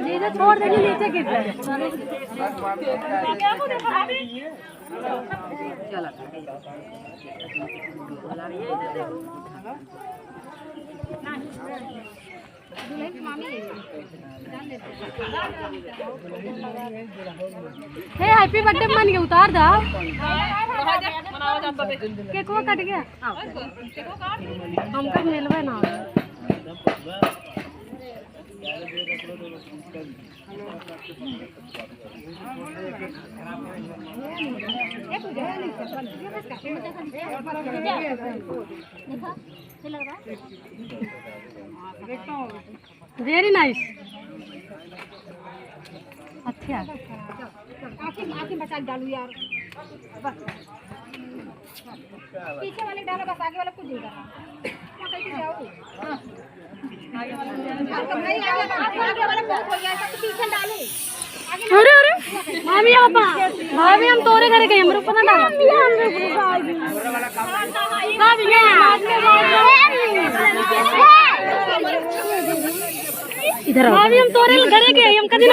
नीचे छोड़ देंगे, नीचे गिर जाए। हे हैप्पी बर्थडे मान के उतार दा। केक वो कट गया, हमका मिलवा ना। Very nice. अच्छा आँखें बचा डालू यार, पीछे वाले डालो बस, आगे वाला कुछ नहीं करना। अरे अरे भाभी भाभी हम तोरे घर गए, हमरे ऊपर ना डालो। इधर भाभी हम तोरे घर गए, हम कभी